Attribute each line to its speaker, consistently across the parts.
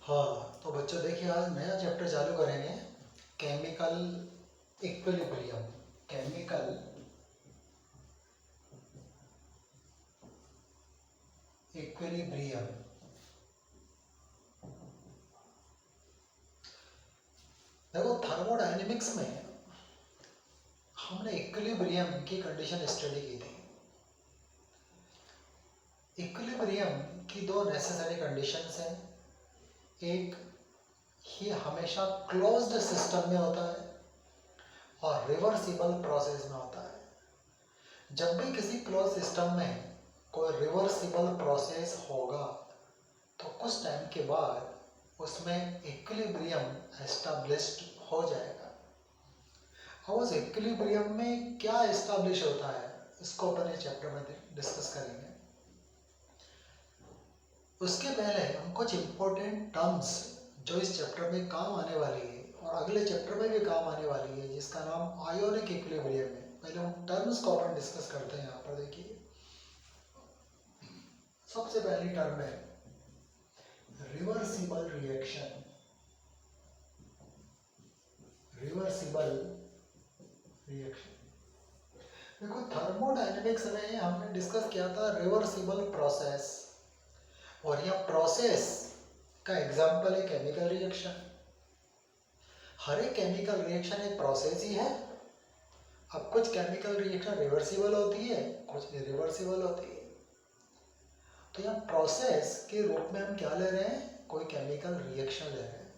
Speaker 1: हाँ, तो बच्चों देखिए आज नया चैप्टर चालू करेंगे, केमिकल इक्विलिब्रियम। Chemical equilibrium. देखो थर्मोडायनेमिक्स में हमने इक्विलिब्रियम की कंडीशन स्टडी की थी। इक्विलिब्रियम की दो नेसेसरी कंडीशंस हैं। एक, ही हमेशा क्लोज्ड सिस्टम में होता है और रिवर्सिबल प्रोसेस में होता है। जब भी किसी क्लोज सिस्टम में कोई रिवर्सिबल प्रोसेस होगा तो कुछ टाइम के बाद उसमें इक्विलिब्रियम एस्टैब्लिश्ड हो जाएगा। अब उस इक्विलिब्रियम में क्या एस्टैब्लिश होता है इसको अपन इस चैप्टर में डिस्कस करेंगे। उसके पहले हम कुछ इम्पोर्टेंट टर्म्स जो इस चैप्टर में काम आने वाली है और अगले चैप्टर में भी काम आने वाली है, जिसका नाम आयोनिक इक्विलिब्रियम है, पहले हम टर्म्स को अपन डिस्कस करते हैं। यहाँ पर देखिए सबसे पहली टर्म है रिवर्सिबल रिएक्शन। रिवर्सिबल रिएक्शन, देखो थर्मोडायनेमिक्स में हमने डिस्कस किया था रिवर्सिबल प्रोसेस, और यह प्रोसेस का एग्जाम्पल है केमिकल रिएक्शन। हर एक केमिकल रिएक्शन एक प्रोसेस ही है। अब कुछ केमिकल रिएक्शन रिवर्सिबल होती है, कुछ इरिवर्सिबल होती है। तो यहाँ प्रोसेस के रूप में हम क्या ले रहे हैं, कोई केमिकल रिएक्शन ले रहे हैं।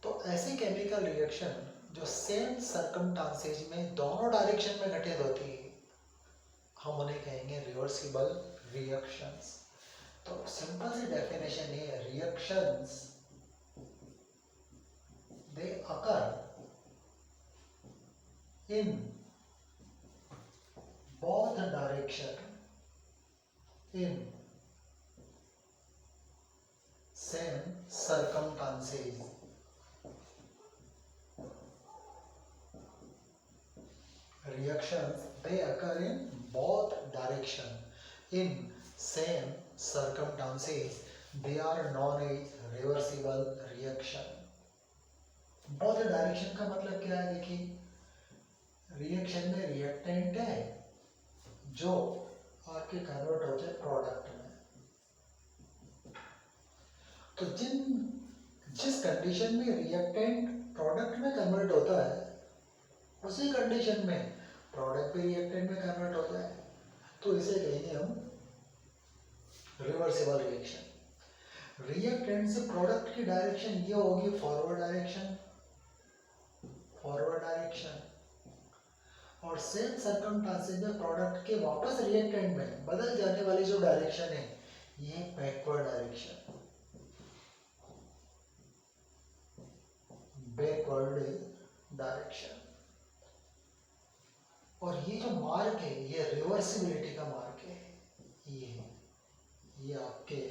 Speaker 1: तो ऐसी केमिकल रिएक्शन जो सेम सर्कमस्टांसेस में दोनों डायरेक्शन में घटित होती है, हम उन्हें कहेंगे रिवर्सिबल रिएक्शंस। तो सिंपल सी डेफिनेशन है, reactions they occur in both direction in same circumstances. Reactions they occur in both direction in same circumstances. They are known as reversible reaction. Both direction का मतलब क्या है, देखिए रिएक्शन में reactant है जो आपके कन्वर्ट हो जाए प्रोडक्ट में। तो जिस कंडीशन में रिएक्टेंट प्रोडक्ट में कन्वर्ट होता है, उसी कंडीशन में प्रोडक्ट भी रिएक्टेंट में कन्वर्ट हो जाए तो इसे कहेंगे हम रिवर्सिबल रिएक्शन। रिएक्टेंट से प्रोडक्ट की डायरेक्शन ये होगी फॉरवर्ड डायरेक्शन, और सेम सर्कमस्टांसेस में प्रोडक्ट के वापस रिएक्टेंट में बदल जाने वाली जो डायरेक्शन है ये बैकवर्ड डायरेक्शन, बैकवर्ड डायरेक्शन। और ये जो मार्क है ये रिवर्सिबिलिटी का मार्क है। ये आपके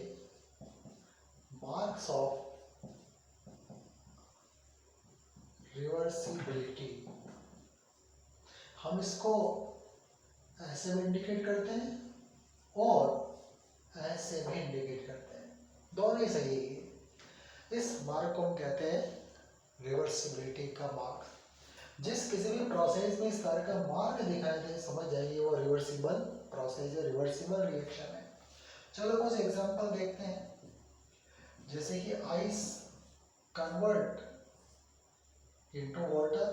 Speaker 1: मार्क्स ऑफ रिवर्सिबिलिटी। हम इसको ऐसे भी इंडिकेट करते हैं और ऐसे भी इंडिकेट करते हैं, दोनों ही सही है। इस मार्क को हम कहते हैं रिवर्सिबिलिटी का मार्क। जिस किसी भी प्रोसेस में इस तरह का मार्क दिखाई दे समझ जाइए वो रिवर्सिबल प्रोसेस है, रिवर्सिबल रिएक्शन है। चलो कुछ एग्जांपल देखते हैं, जैसे कि ice convert into water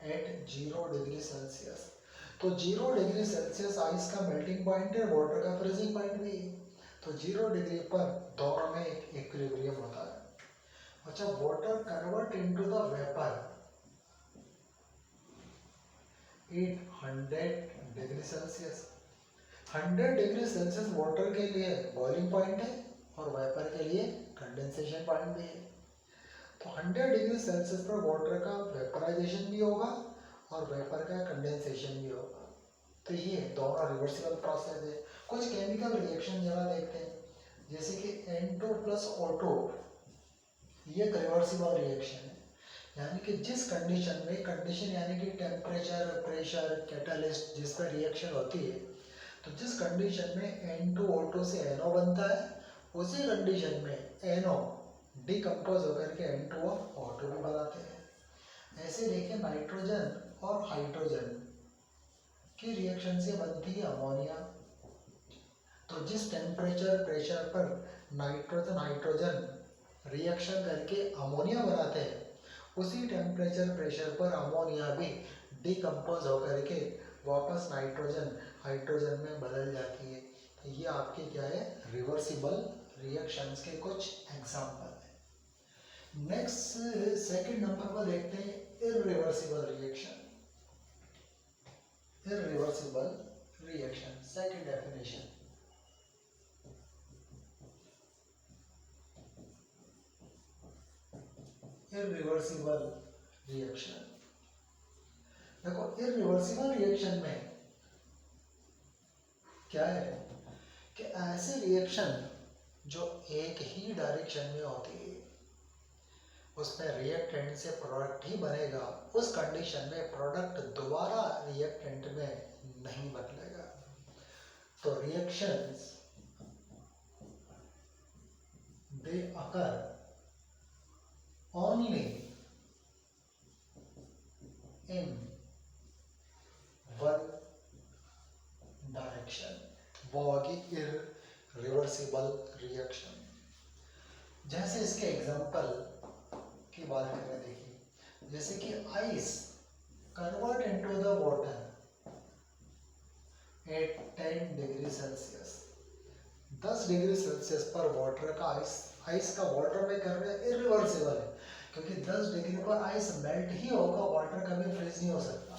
Speaker 1: at 0 degree Celsius. तो 0 डिग्री सेल्सियस आइस का मेल्टिंग पॉइंट है, वाटर का फ्रीजिंग पॉइंट भी है। तो 0 डिग्री पर दोनों में एक इक्विलिब्रियम होता है। अच्छा, water convert into the vapour eight 100 degree Celsius. 100 degree Celsius water के लिए बॉइलिंग पॉइंट है और वेपर के लिए कंडेंसेशन पॉइंट भी है। तो 100 डिग्री सेल्सियस पर वाटर का वेपराइजेशन भी होगा और वेपर का कंडेंसेशन भी होगा। तो ये दोनों रिवर्सिबल प्रोसेस है। कुछ केमिकल रिएक्शन जरा देखते हैं, जैसे कि N2 प्लस O2, ये एक रिवर्सिबल रिएक्शन है। यानी कि जिस कंडीशन में, कंडीशन यानी कि टेम्परेचर, प्रेशर, कैटालिस्ट जिस पर रिएक्शन होती है, तो जिस कंडीशन में N2O2 से NO बनता है उसी कंडीशन में NO डिकम्पोज होकर के N2 और O2 भी बनाते हैं। ऐसे देखिए नाइट्रोजन और हाइड्रोजन की रिएक्शन से बनती है अमोनिया। तो जिस टेम्परेचर प्रेशर पर नाइट्रोजन हाइड्रोजन रिएक्शन करके अमोनिया बनाते हैं, उसी टेम्परेचर प्रेशर पर अमोनिया भी डिकम्पोज होकर के वापस नाइट्रोजन हाइड्रोजन में बदल जाती है। तो ये आपके क्या है, रिवर्सिबल रिएक्शंस के कुछ एग्जाम्पल है। नेक्स्ट सेकंड नंबर पर देखते हैं irreversible reaction. Irreversible reaction second definition. Irreversible reaction, देखो इररिवर्सिबल रिएक्शन में क्या है कि ऐसे रिएक्शन जो एक ही डायरेक्शन में होती है, उसमें रिएक्टेंट से प्रोडक्ट ही बनेगा, उस कंडीशन में प्रोडक्ट दोबारा रिएक्टेंट में नहीं बदलेगा। तो reactions they occur only in one direction, वो होगी इररिवर्सिबल रिएक्शन। जैसे इसके एग्जांपल की बात करें, देखिए जैसे कि ice convert into the water at 10 degree Celsius. 10 degree Celsius पर वाटर का आइस का वाटर में करना इररिवर्सिबल है, क्योंकि 10 डिग्री पर आइस मेल्ट ही होगा, वाटर कभी फ्रीज नहीं हो सकता।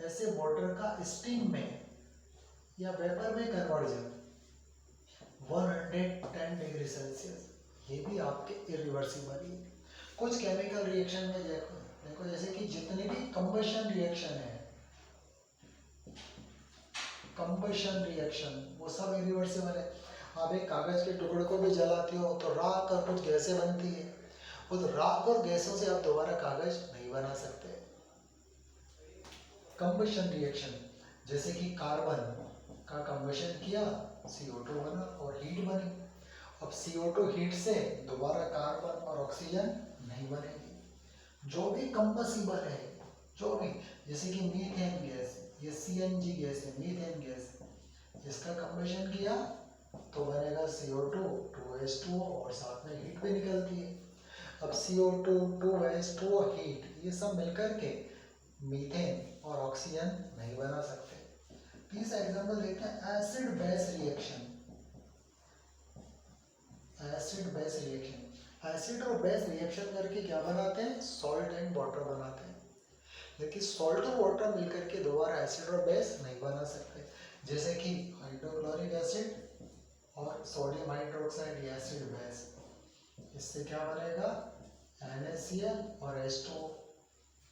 Speaker 1: ऐसे वाटर का स्टीम में या वेपर में कन्वर्जन 110 डिग्री सेल्सियस, ये भी आपके इररिवर्सिबल ही। कुछ केमिकल रिएक्शन में देखो जैसे कि जितनी भी कंबशन रिएक्शन है, कंबशन रिएक्शन वो सब इररिवर्सिबल है। आप एक कागज के टुकड़े को भी जलाते हो तो राख और कुछ गैसें बनती है, उस राख और गैसों से आप दोबारा कागज नहीं बना सकते। कंबशन रिएक्शन जैसे कि कार्बन का कंबशन किया, CO2 बना और हीट बनी। अब CO2 हीट से दोबारा कार्बन और ऑक्सीजन नहीं बनेगी। जो भी कंबसिबल है, जो भी, जैसे कि मीथेन गैस, ये CNG गैस है, मीथेन गैस, इसका कंबशन किया तो बनेगा CO2 2H2O और साथ में हीट भी निकलती है। अब CO2 2H2O हीट ये सब मिलकर के मीथेन और ऑक्सीजन नहीं बना सकते। तीसरा एग्जांपल देखते हैं acid base reaction. Acid base reaction, acid और बेस रिएक्शन करके क्या बनाते हैं, सॉल्ट एंड वाटर बनाते हैं। लेकिन सॉल्ट और वाटर मिलकर के दोबारा एसिड और बेस नहीं बना सकते। जैसे कि हाइड्रोक्लोरिक एसिड और सोडियम हाइड्रोक्साइड ये एसिड बेस, इससे क्या बनेगा NaCl और H2O।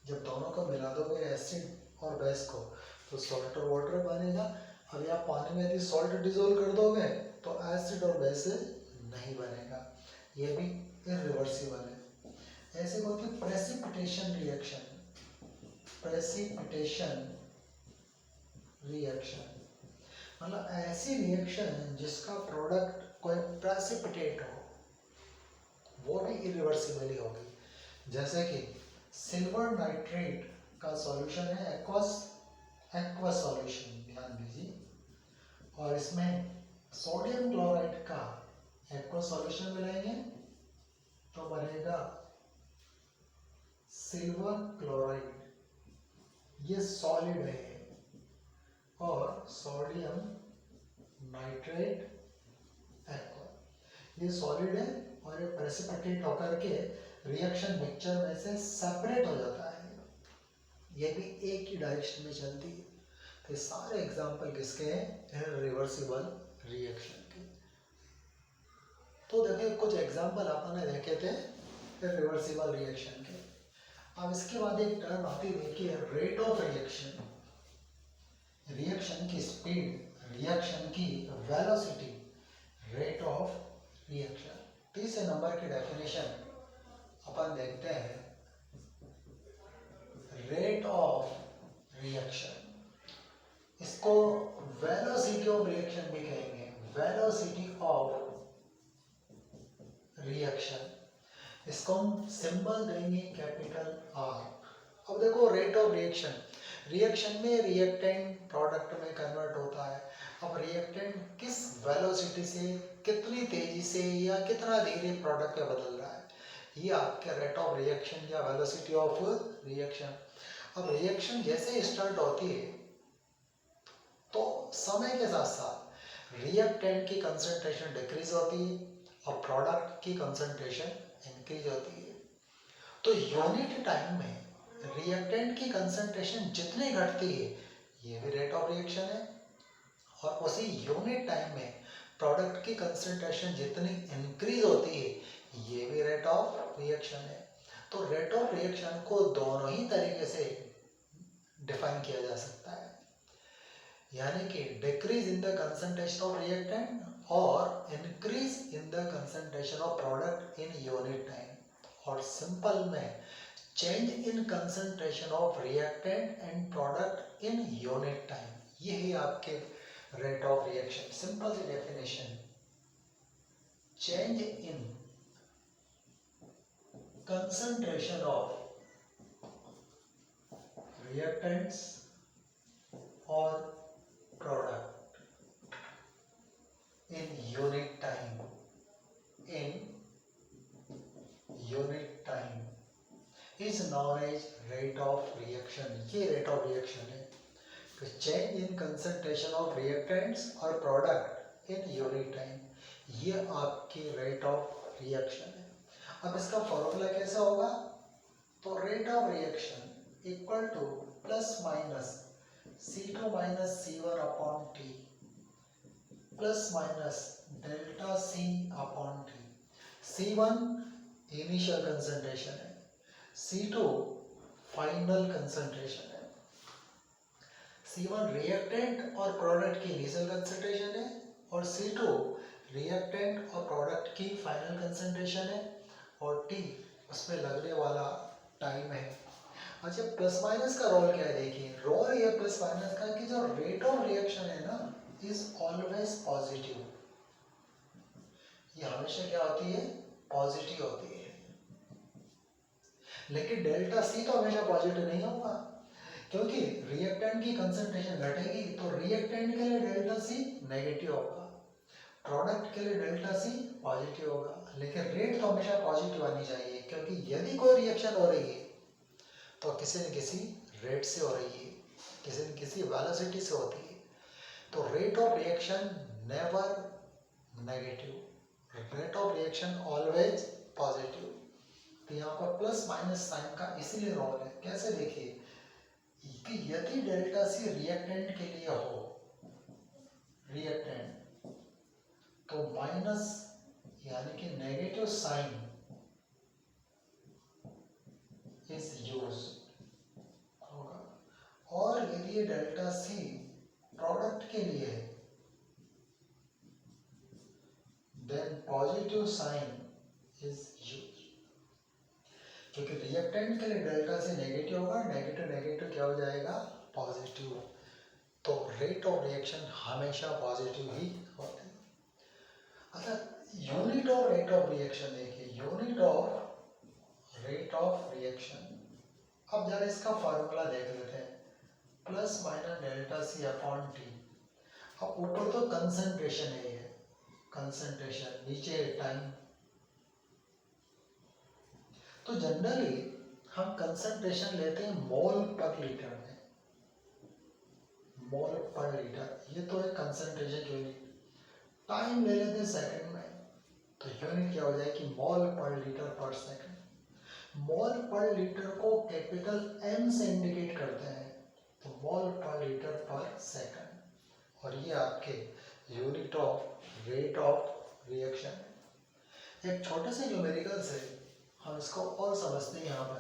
Speaker 1: जब दोनों को मिला दोगे एसिड और बेस को तो सॉल्ट और वाटर बनेगा। अब आप पानी में यदि सॉल्ट डिसॉल्व कर दोगे तो एसिड और बेस नहीं बनेगा, ये भी इररिवर्सिबल है। ऐसे होती है प्रेसिपिटेशन रिएक्शन। प्रेसिपिटेशन रिएक्शन मतलब ऐसी रिएक्शन जिसका प्रोडक्ट कोई प्रेसिपिटेट हो, वो भी इरिवर्सिबल ही होगी। जैसे कि सिल्वर नाइट्रेट का सॉल्यूशन है एक्वा सॉल्यूशन, ध्यान दीजिए, और इसमें सोडियम क्लोराइड का एक्वा सॉल्यूशन मिलाएंगे तो बनेगा सिल्वर क्लोराइड, ये सॉलिड है, और सोडियम नाइट्रेट एक्वा ये सॉलिड है और ये प्रेसिपिटेट होकर के रिएक्शन मिक्सचर में से सेपरेट हो जाता है, ये भी एक ही डायरेक्शन में चलती है। तो सारे एग्जांपल किसके हैं, इररिवर्सिबल रिएक्शन के। तो देखिए कुछ एग्जांपल आपने देखे थे इररिवर्सिबल रिएक्शन के। अब इसके बाद एक टर्म आती देखिए रेट ऑफ रिएक्शन, रिएक्शन की स्पीड, रिएक्शन की वेलोसिटी, रेट ऑफ रिएक्शन। तीसरे नंबर की डेफिनेशन अपन देखते हैं रेट ऑफ रिएक्शन, इसको वेलोसिटी ऑफ रिएक्शन भी कहेंगे, वेलोसिटी ऑफ रिएक्शन, इसको हम सिंबल देंगे कैपिटल आर। अब देखो रेट ऑफ रिएक्शन, रिएक्शन में रिएक्टेंट प्रोडक्ट में कन्वर्ट होता है। अब रिएक्टेंट किस वेलोसिटी से, कितनी तेजी से या कितना धीरे प्रोडक्ट में बदल रहा है, ये आपके रेट ऑफ रिएक्शन या वेलोसिटी ऑफ रिएक्शन। अब रिएक्शन जैसे स्टार्ट होती है तो समय के साथ साथ रिएक्टेंट की कंसंट्रेशन डिक्रीज होती है और प्रोडक्ट की कंसंट्रेशन इंक्रीज होती है। तो यूनिट टाइम में रिएक्टेंट की कंसंट्रेशन जितनी घटती है ये भी रेट ऑफ रिएक्शन है, और उसी यूनिट टाइम में प्रोडक्ट की कंसंट्रेशन जितनी इंक्रीज होती है ये भी रेट ऑफ रिएक्शन है। तो रेट ऑफ रिएक्शन को दोनों ही तरीके से डिफाइन किया जा सकता है, यानी कि decrease in the concentration of reactant और increase in the concentration of product in unit time, और सिंपल में change in concentration of reactant and product in unit time. ये है आपके रेट ऑफ रिएक्शन। सिंपल सी definition, change in concentration of reactants और product in unit time, is known as rate of reaction. ये rate of reaction है। तो change in concentration of reactants और product in unit time, ये आपकी rate of reaction है। अब इसका फॉर्मूला कैसा होगा, तो rate of reaction equal two plus minus C2 minus C1 upon T plus minus delta C upon T। C1 initial concentration है, C2 फाइनल कंसंट्रेशन है। C1 रिएक्टेंट और प्रोडक्ट की इनिशियल कंसंट्रेशन है और C2 रिएक्टेंट और product की final concentration है, और T उसमें लगने वाला टाइम है। अच्छा, प्लस माइनस का रोल क्या है, देखिए रोल ये प्लस माइनस का कि जो रेट ऑफ रिएक्शन है ना इज ऑलवेज पॉजिटिव, ये हमेशा क्या होती है, पॉजिटिव होती है। लेकिन डेल्टा सी तो हमेशा पॉजिटिव नहीं होगा, क्योंकि रिएक्टेंट की कंसंट्रेशन घटेगी तो रिएक्टेंट के लिए डेल्टा सी नेगेटिव होगा, प्रोडक्ट के लिए डेल्टा सी पॉजिटिव होगा। लेकिन रेट तो हमेशा पॉजिटिव आनी चाहिए, क्योंकि यदि कोई रिएक्शन हो रही है तो किसी न किसी रेट से हो रही है, किसी न किसी वेलोसिटी से होती है। तो rate of reaction never negative, rate of reaction always positive. तो यहाँ पर प्लस माइनस साइन का इसीलिए रोल है। कैसे, देखिए कि यदि डेल्टा सी रिएक्टेंट के लिए हो, रिएक्टेंट, तो माइनस यानी कि नेगेटिव साइन इज यूज होगा, और यदि डेल्टा सी प्रोडक्ट के लिए है then positive sign is use, क्योंकि रिएक्टेंट के लिए डेल्टा सी नेगेटिव होगा, नेगेटिव नेगेटिव क्या हो जाएगा, पॉजिटिव। तो रेट ऑफ रिएक्शन हमेशा पॉजिटिव ही होते हैं। अच्छा, unit of rate of reaction देखिए, unit of rate of reaction. अब जरा इसका फॉर्मूला देख लेते हैं, plus minus delta C upon T. अब ऊपर तो कंसंट्रेशन है, ये कंसंट्रेशन, नीचे टाइम। तो जनरली हम कंसंट्रेशन लेते हैं मोल पर लीटर में, मोल पर लीटर, ये तो है कंसंट्रेशन यूनिट। टाइम ले लेते हैं सेकंड में, तो यूनिट क्या हो जाएगी, मोल पर लीटर पर सेकंड। मोल पर लीटर को कैपिटल M से इंडिकेट करते हैं, तो मोल पर लीटर पर सेकंड, और ये आपके unit of rate of reaction है। एक छोटे से न्यूमेरिकल से हम इसको और समझते हैं। यहाँ पर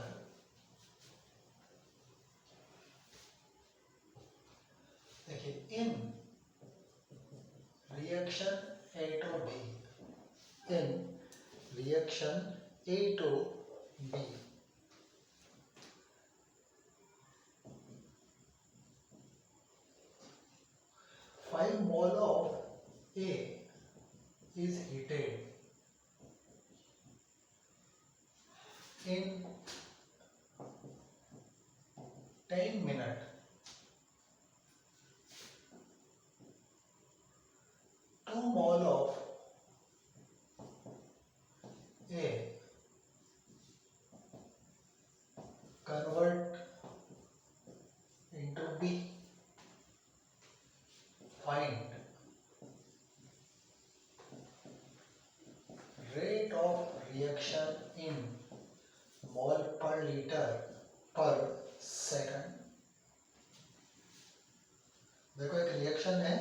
Speaker 1: देखिए, इन reaction A to B, in reaction A to B, 5 mole of A is heated in 10 minutes, 2 mole of A convert into B. Find rate of reaction in mole per liter per second. देखो एक reaction है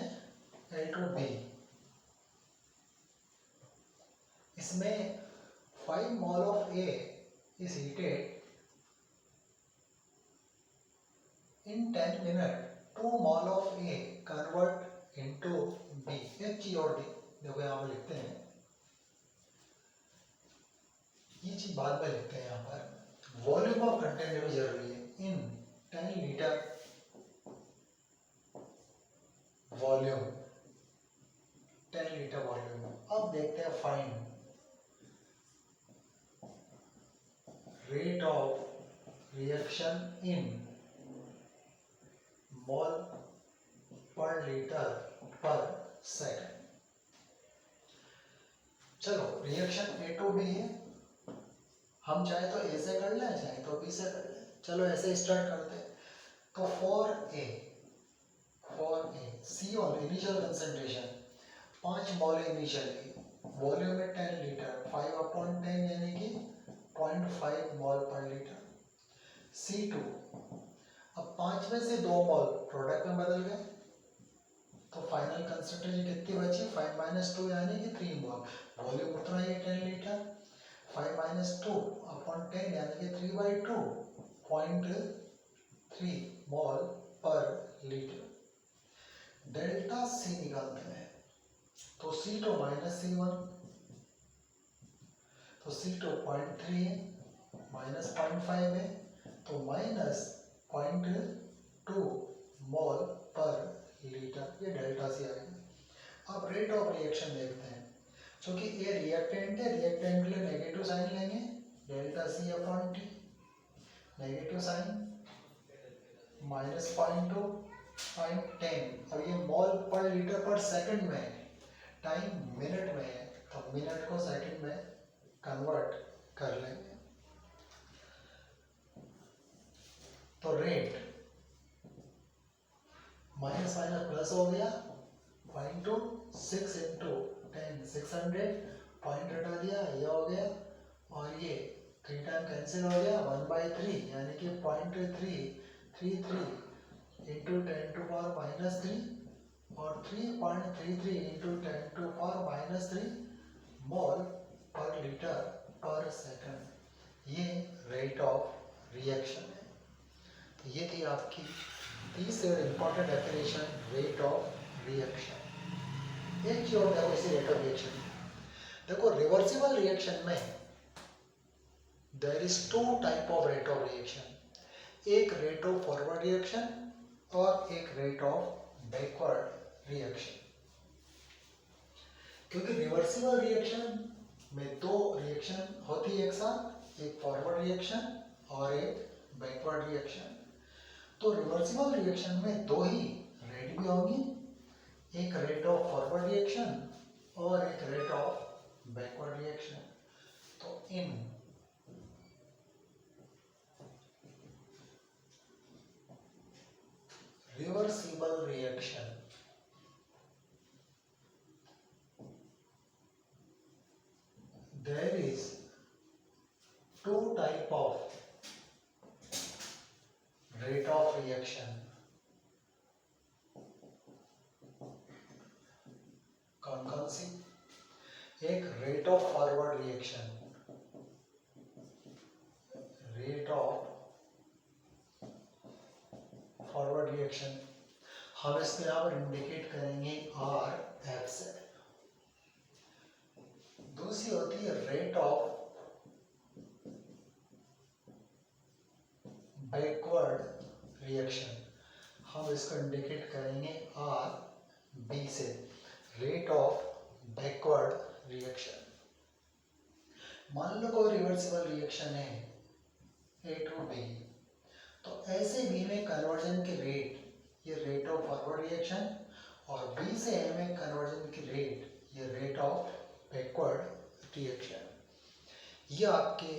Speaker 1: L2B, इसमें 5 mole of A is heated in 10 minutes. 2 mole of A convert into B. एक चीज और देखो यहाँ पर लिखते हैं, ये चीज बाद में लिखते हैं यहाँ पर। वॉल्यूम ऑफ कंटेनर भी जरूरी है। In 10 litre volume, 10 litre volume. अब देखते हैं find rate of reaction in mole per litre पर सेकंड। चलो रिएक्शन ए टू बी है, हम चाहे तो ए से कर लें, चाहे तो बी से कर लें। चलो ऐसे स्टार्ट करते हैं। तो for a C1 initial concentration 5 mole initially, volume में 10 लीटर, 5/10 यानी कि 0.5 मोल पर लीटर। C2 अब 5 में से 2 मोल प्रोडक्ट में बदल गए, तो फाइनल कंसंट्रेशन कितनी बची? 5 - 2 यानी कि 3 मोल। वॉल्यूम उतना ही 10 लीटर, 5 - 2/10 यानी कि 3/2, 0.3 मोल पर लीटर। डेल्टा C निकालते हैं, तो C2 - C1, तो C2 0.3 है, -0.5 है, तो -0.2 मोल पर लीटर, ये डेल्टा C आएगा। अब रेट ऑफ रिएक्शन देखते हैं, क्योंकि ये रिएक्टेंट है, रिएक्टेंट के लिए नेगेटिव साइन लेंगे, डेल्टा C/T, नेगेटिव साइन, -0.2 10। अब ये मोल पर लीटर पर सेकंड में है, टाइम मिनट में है, तो मिनट को सेकंड में कन्वर्ट कर लेंगे। तो रेट माइनस माइनस प्लस हो गया, 0.6 × 10 600, पॉइंट हटा दिया, ये हो गया, और ये 3 टाइम कैंसिल हो गया, 1/3 यानी कि 0.333 × 10⁻³ और 3.33 × 10⁻³ मोल पर लीटर पर सेकंड। ये रेट ऑफ रिएक्शन है। तो ये थी आपकी तीसरी important definition, rate of reaction. एक चीज और देखो इसी रेट ऑफ रिएक्शन, देखो रिवर्सिबल रिएक्शन में there is 2 type of rate of reaction, एक रेट ऑफ फॉरवर्ड रिएक्शन और एक रेट ऑफ बैकवर्ड रिएक्शन। क्योंकि रिवर्सिबल रिएक्शन में 2 रिएक्शन होती है एक साथ, एक फॉरवर्ड रिएक्शन और एक बैकवर्ड रिएक्शन। तो रिवर्सिबल रिएक्शन में 2 ही रेट भी होंगी, एक रेट ऑफ फॉरवर्ड रिएक्शन और एक रेट ऑफ बैकवर्ड रिएक्शन। तो इन reversible reaction there is 2 type of rate of reaction, कौन सी? एक rate of forward reaction, rate of forward reaction हम इसको यहाँ पर इंडिकेट करेंगे RF से। दूसरी होती है रेट ऑफ बैकवर्ड रिएक्शन, हम इसको इंडिकेट करेंगे RB से, रेट ऑफ बैकवर्ड रिएक्शन। मान लो कोई रिवर्सिबल रिएक्शन है ए टू बी। तो ऐसे बी में कन्वर्जन की रेट, ये रेट ऑफ फॉरवर्ड रिएक्शन, और बी से ए में कन्वर्जन की रेट, ये रेट ऑफ बैकवर्ड रिएक्शन। ये आपके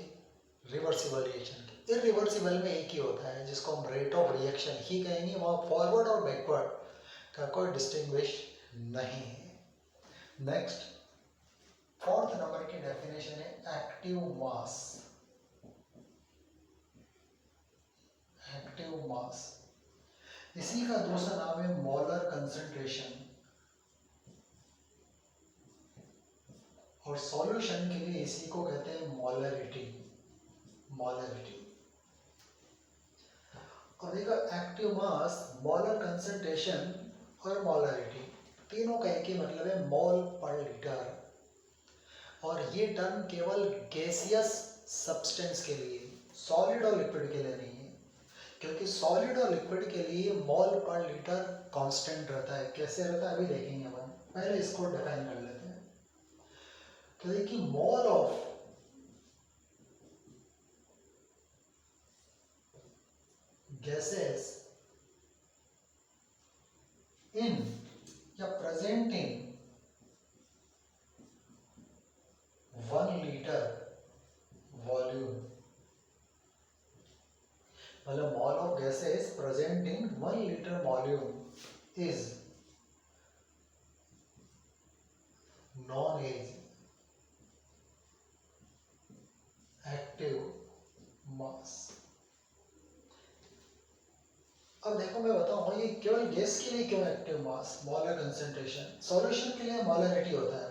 Speaker 1: रिवर्सिबल रिएक्शन के। इरिवर्सिबल में एक ही होता है जिसको हम रेट ऑफ रिएक्शन ही कहेंगे, वहाँ फॉरवर्ड और बैकवर्ड का कोई डिस्टिंग्विश नहीं है। नेक्स्ट, फोर्थ नंबर की डेफिनेशन है एक्टिव मास। एक्टिव मास, इसी का दूसरा नाम है मोलर कंसंट्रेशन, और सॉल्यूशन के लिए इसी को कहते हैं मोलरिटी। मोलरिटी। और देखो, एक्टिव मास, मोलर कंसंट्रेशन और मोलरिटी, तीनों का एक ही मतलब है, मोल पर लीटर। और ये टर्म केवल गैसियस सब्सटेंस के लिए, सॉलिड और लिक्विड के लिए नहीं है, क्योंकि सॉलिड और लिक्विड के लिए मोल पर लीटर कांस्टेंट रहता है। कैसे रहता है अभी देखेंगे अपन, पहले इसको डिफाइन कर लेते हैं। तो देखिए, मोल ऑफ gases in या present in 1 liter volume, मतलब mole of gases present in 1 liter volume is known as active mass। अब देखो, मैं बताऊं ये केवल गैस के लिए क्यों active mass, molar concentration. Solution के लिए मोलरिटी होता है,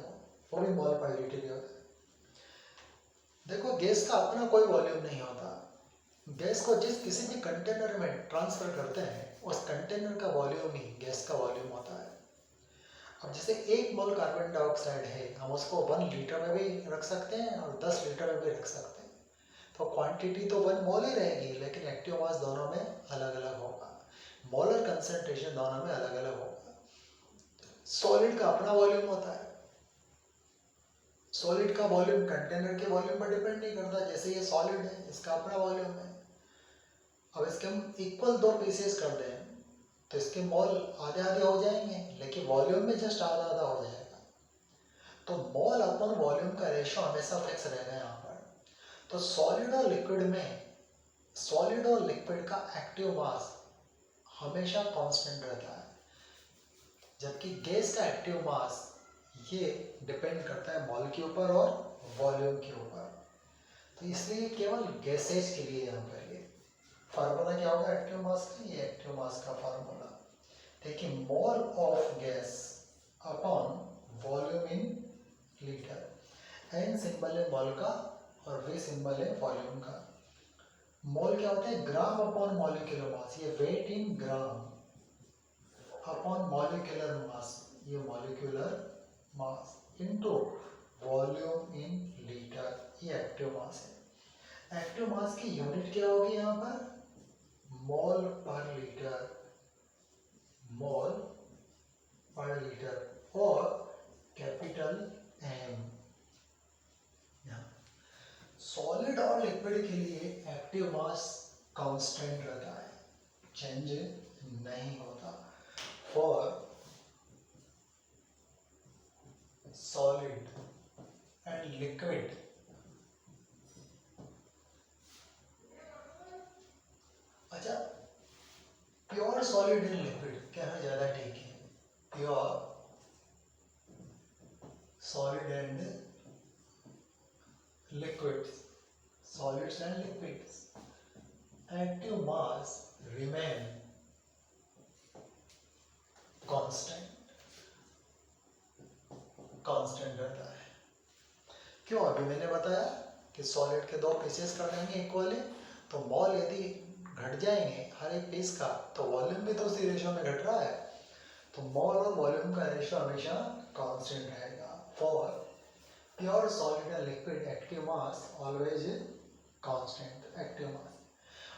Speaker 1: वो भी मोल पर लीटर होता है। देखो, गैस का अपना कोई वॉल्यूम नहीं होता। गैस को जिस किसी भी कंटेनर में ट्रांसफर करते हैं, उस कंटेनर का वॉल्यूम ही गैस का वॉल्यूम होता है। अब जैसे 1 मोल कार्बन डाइऑक्साइड है, हम उसको 1 लीटर में भी रख सकते हैं और 10 लीटर में भी रख सकते हैं, तो क्वांटिटी तो 1 मोल ही रहेगी, लेकिन एक्टिव मास दोनों में अलग अलग होगा, मोलर कंसंट्रेशन दोनों में अलग अलग होगा। सॉलिड का अपना वॉल्यूम होता है। सॉलिड का वॉल्यूम कंटेनर के वॉल्यूम पर डिपेंड नहीं करता। जैसे ये सॉलिड है, इसका अपना वॉल्यूम है। अब इसके हम इक्वल 2 पीसेस कर दें तो इसके मोल आधे आधे हो जाएंगे, लेकिन वॉल्यूम में जस्ट आधा आधा हो जाएगा। तो मोल अपन वॉल्यूम का रेशो हमेशा फिक्स रहेगा यहाँ पर। तो सॉलिड और लिक्विड में, सॉलिड और लिक्विड का एक्टिव मास हमेशा कांस्टेंट रहता है, जबकि गैस का एक्टिव मास ये डिपेंड करता है मोल के ऊपर और वॉल्यूम के ऊपर। तो इसलिए केवल गैसेज के लिए यहाँ पर ये फार्मूला क्या होगा एक्टिव मास का, ये एक्टिव मास का फार्मूला। देखिए, mole of gas upon volume in litre. N symbol है मोल का और वी सिंबल है वॉल्यूम का। मोल क्या होता है, ग्राम अपॉन मॉलिक्यूलर मास, ये वेट इन ग्राम अपॉन मॉलिक्यूलर मास, ये molecular mass into volume in litre, ये एक्टिव मास है। एक्टिव मास की यूनिट क्या होगी यहाँ पर, मोल पर लीटर, मोल पर लीटर, और कैपिटल एम। सॉलिड और लिक्विड के लिए एक्टिव मास कांस्टेंट रहता है, चेंज नहीं होता। फॉर सॉलिड एंड लिक्विड, अच्छा, प्योर सॉलिड एंड लिक्विड कहना ज्यादा ठीक है। Pure solid and liquids, solids and liquids, active mass remain constant, constant रहता है। क्यों, अभी मैंने बताया कि सॉलिड के 2 पीसेस कर देंगे इक्वली, तो मोल यदि घट जाएंगे हर एक पीस का, तो वॉल्यूम भी तो उसी रेशियो में घट रहा है, तो मोल और वॉल्यूम का रेशियो हमेशा कांस्टेंट रहेगा। For pure solid and liquid active mass always constant, active mass।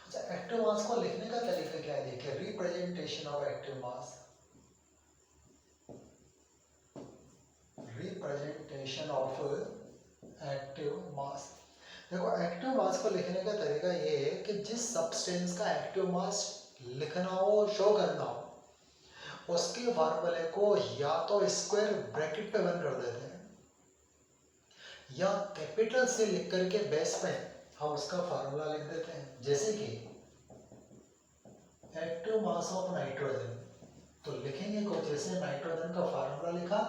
Speaker 1: अच्छा, एक्टिव मास को लिखने का तरीका क्या है, देखिए, representation of active mass, representation of active mass. देखो एक्टिव मास को लिखने का तरीका ये है कि जिस सब्सटेंस का एक्टिव मास लिखना हो, शो करना हो, उसके फार्मूले को या तो स्क्वायर ब्रैकेट पे बंद कर देते हैं या कैपिटल से लिख करके बेस पे हम उसका फार्मूला लिख देते हैं। जैसे कि एक्टिव मास ऑफ नाइट्रोजन, तो लिखेंगे कुछ जैसे नाइट्रोजन का फार्मूला लिखा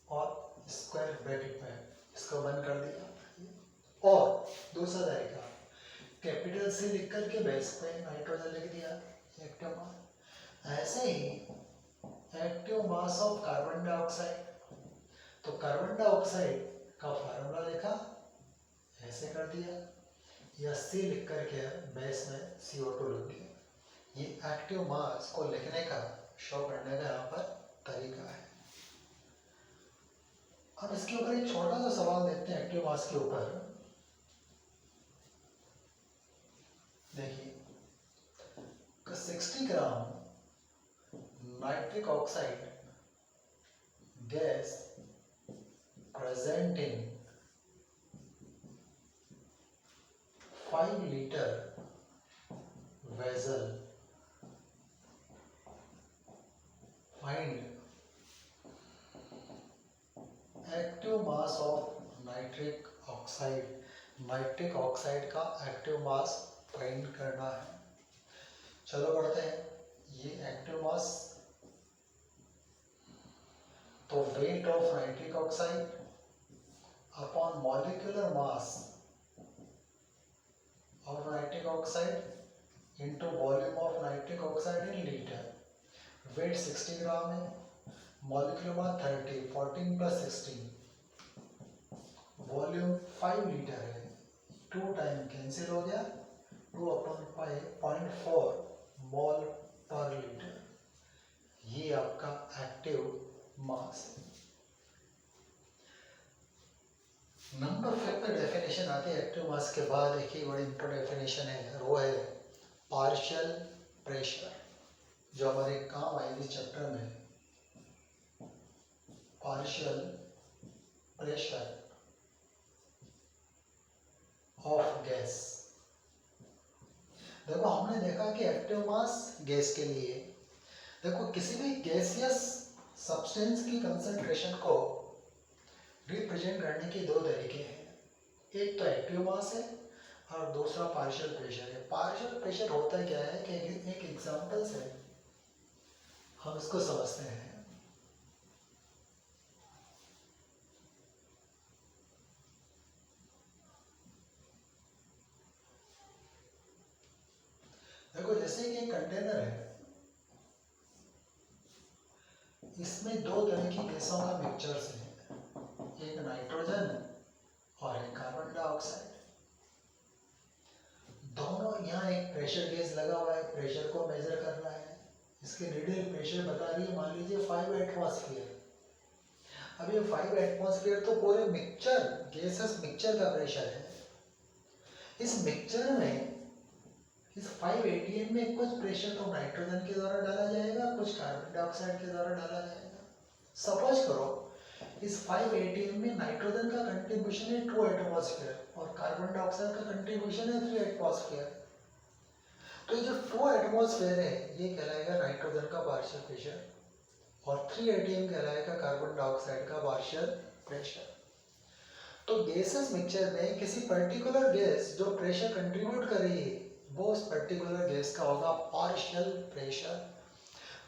Speaker 1: और स्क्वायर ब्रैकेट में इसको बंद कर दिया। और दूसरा तरीका कैपिटल से लिख करके बेस पे नाइट्रोजन लिख दिया एक्टिव मास। ऐसे ही active mass of carbon dioxide, तो कार्बन डाइऑक्साइड का फार्मूला लिखा, ऐसे कर दिया, या सी लिख करके बेस में CO2 लिख दिया। ये एक्टिव मास को लिखने का, शो करने का यहाँ पर तरीका है। अब इसके ऊपर एक छोटा सा सवाल देखते हैं एक्टिव मास के ऊपर। देखिए 60 gram nitric oxide gas present in 5 liter vessel, find active mass of nitric oxide। Nitric oxide का एक्टिव मास फाइंड करना है। चलो पढ़ते हैं। ये एक्टिव मास, तो weight of nitric oxide upon molecular mass of nitric oxide into volume of nitric oxide in liter। Weight 60 gram है, molecular mass 30, 14 plus 16, volume 5 litre है। 2 टाइम कैंसिल हो गया, 2/5.4 मोल पर लीटर। ये आपका एक्टिव मास है। Number 5 पे definition आती है एक्टिव मास के बाद। एक ही बड़ी इंपॉर्टेंट डेफिनेशन है, वो है पार्शियल प्रेशर, जो हमारे काम आएगी चैप्टर में। Partial pressure of gas. देखो हमने देखा कि एक्टिव मास गैस के लिए, देखो किसी भी गैसियस सब्सटेंस की कंसंट्रेशन को रिप्रेजेंट करने के 2 तरीके हैं। एक तो एक्टिव मास है और दूसरा पार्शियल प्रेशर है। पार्शियल प्रेशर होता क्या है कि एक एग्जांपल से हम इसको समझते हैं। देखो जैसे कि एक कंटेनर है, इसमें 2 तरह की गैसों का मिक्सचर्स है, एक नाइट्रोजन और एक कार्बन डाइऑक्साइड। दोनों, यहाँ एक प्रेशर गेज लगा हुआ है, प्रेशर को मेजर करना है। इसके नीडल प्रेशर बता रही है, मान लीजिए 5 एटमॉस्फेयर। अब ये 5 एटमॉस्फेयर तो पूरे मिक्सचर, गैसेस मिक्सचर का प्रेशर है। इस मिक्सचर में, इस 5 ATM में कुछ प्रेशर तो नाइट्रोजन के द्वारा डाला जाएगा, कुछ कार्बन डाइऑक्साइड के द्वारा डाला जाएगा। सपोज करो इस 5 ATM में नाइट्रोजन का कंट्रीब्यूशन है 2 एटमॉस्फेयर और कार्बन डाइऑक्साइड का कंट्रीब्यूशन है 3 एटमॉस्फेयर। तो ये जो 2 एटमॉस्फेयर है ये कहलाएगा नाइट्रोजन का पार्शियल प्रेशर और 3 ATM कहलाएगा कार्बन डाइऑक्साइड का पार्शियल प्रेशर। तो गैसेस मिक्सचर में किसी पर्टिकुलर गैस जो प्रेशर कंट्रीब्यूट कर रही है, वो उस पर्टिकुलर गैस का होगा पार्शियल प्रेशर।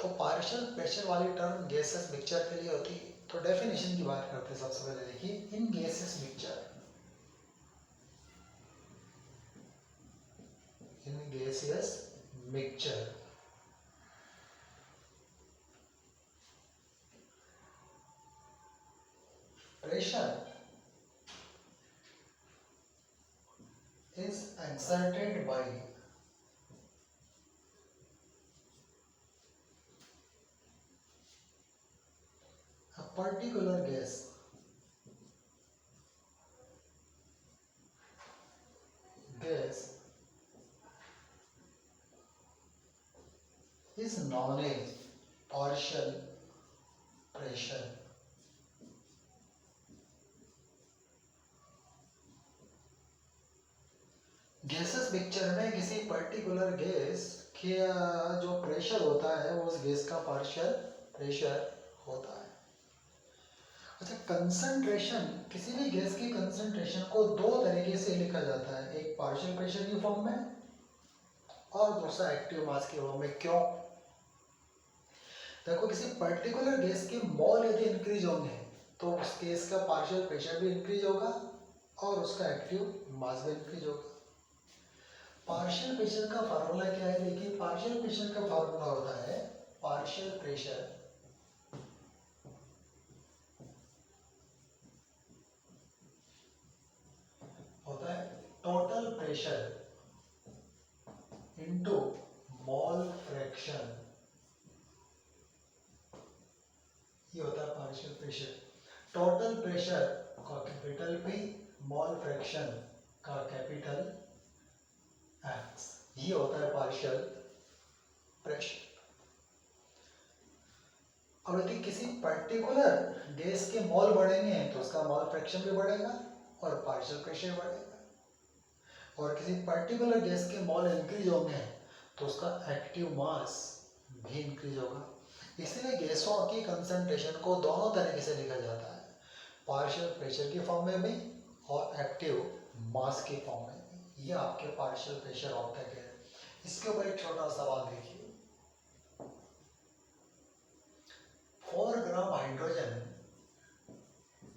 Speaker 1: तो पार्शियल प्रेशर वाली टर्म गैसेस मिक्सचर के लिए होती है। तो डेफिनेशन की बात करते हैं। सबसे पहले देखिए, in gases mixture, in gaseous mixture pressure is exerted by a particular gas is known as partial pressure। Gases mixture में किसी पर्टिकुलर गैस का जो प्रेशर होता है वो उस गैस का पार्शियल प्रेशर होता है। अच्छा, कंसंट्रेशन, किसी भी गैस की कंसंट्रेशन को दो तरीके से लिखा जाता है, एक पार्शियल प्रेशर की फॉर्म में और दूसरा एक्टिव मास की फॉर्म में। क्यों? देखो, किसी पर्टिकुलर गैस के मोल यदि इंक्रीज होंगे तो उस गैस का पार्शियल प्रेशर भी इंक्रीज होगा और उसका एक्टिव मास भी इंक्रीज होगा। पार्शियल प्रेशर का फार्मूला क्या है? देखिए, पार्शियल प्रेशर का फार्मूला होता है, पार्शियल प्रेशर होता है total pressure into mole fraction. ये होता है पार्शियल प्रेशर। टोटल प्रेशर का कैपिटल P, मोल फ्रैक्शन का कैपिटल X, ये होता है पार्शियल प्रेशर। अब यदि किसी पर्टिकुलर गैस के मोल बढ़ेंगे तो उसका मोल फ्रैक्शन भी बढ़ेगा और पार्शियल प्रेशर बढ़ेगा, और किसी पर्टिकुलर गैस के मोल इंक्रीज होंगे तो उसका एक्टिव मास भी इंक्रीज होगा। इसलिए गैसों की कंसंट्रेशन को दोनों तरीके से लिखा जाता है, पार्शियल प्रेशर की फॉर्म में भी और एक्टिव मास की फॉर्म में भी। ये आपके partial pressure of the gas. इसके ऊपर एक छोटा सवाल देखिए, 4 gram hydrogen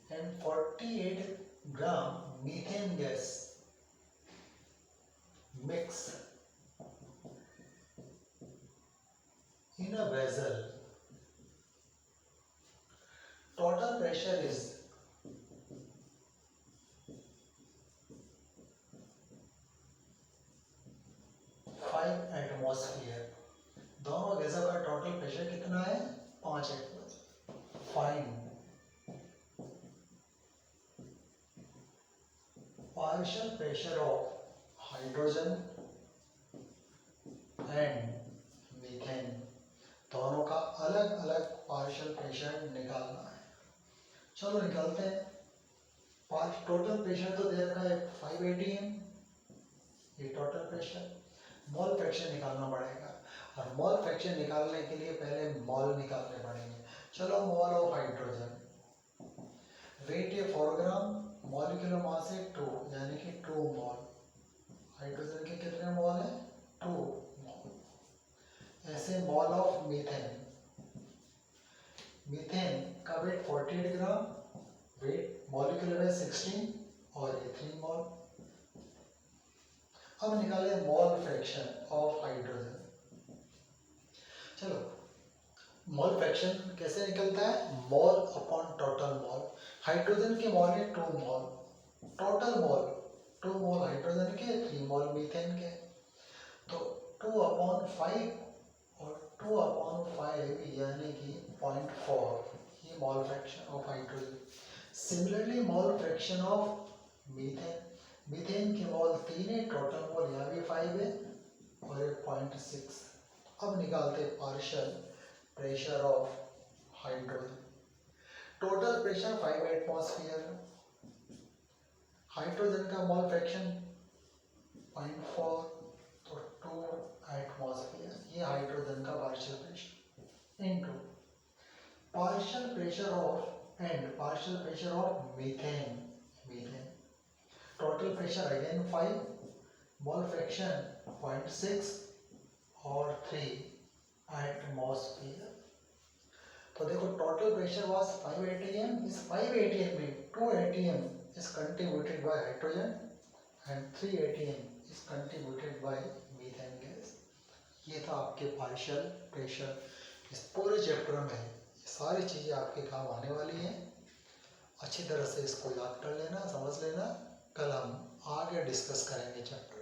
Speaker 1: and 48 gram methane gas mix in a vessel. Total pressure is 5 atmosphere. दोनों गैसों का टोटल प्रेशर कितना है? 5 atmosphere. Find partial pressure of hydrogen and methane, दोनों का अलग अलग पार्शियल प्रेशर निकालना है। चलो निकालते हैं। टोटल प्रेशर तो दे रखा है 5 atm, ये टोटल प्रेशर। मोल फ्रैक्शन निकालना पड़ेगा, और मोल फ्रैक्शन निकालने के लिए पहले मोल निकालने पड़ेंगे। चलो, मोल ऑफ हाइड्रोजन, वेट है 4 ग्राम, मॉलिक्यूलर मास है 2, यानी कि 2 मोल। हाइड्रोजन के कितने मोल हैं? 2 मोल। ऐसे मोल ऑफ मीथेन, मीथेन का वेट 48 ग्राम, वेट मॉलिक्यूलर है 16 और ये 3 मोल। अब निकाले मोल फ्रैक्शन ऑफ हाइड्रोजन। चलो, मोल फ्रैक्शन कैसे निकलता है? Mole upon total mole. Hydrogen के मोल है 2 मोल, टोटल मोल 2 मोल हाइड्रोजन के, 3 मोल मीथेन के, तो 2/5 और 2/5 यानी कि 0.4, ये mole fraction of hydrogen. Similarly mole fraction of methane, methane के मोल 3 है, टोटल मोल यहाँ भी 5 है और ये 0.6। अब निकालते partial pressure of hydrogen. Total pressure 5 atmosphere, hydrogen का मोल फ्रैक्शन 0.4 तो 2 एटमॉस्फेयर, ये हाइड्रोजन का partial pressure into partial pressure of partial pressure of methane. Methane total pressure again 5, mole fraction 0.6 और 3 एटमॉस्फेयर। तो देखो, टोटल प्रेशर वाज 5 atm, इस 5 atm में 2 atm is contributed by hydrogen and 3 atm is contributed by methane gas। ये था आपके partial pressure. इस पूरे चैप्टर में ये सारी चीज़ें आपके काम आने वाली हैं। अच्छी तरह से इसको याद कर लेना, समझ लेना। कल हम आगे डिस्कस करेंगे चैप्टर।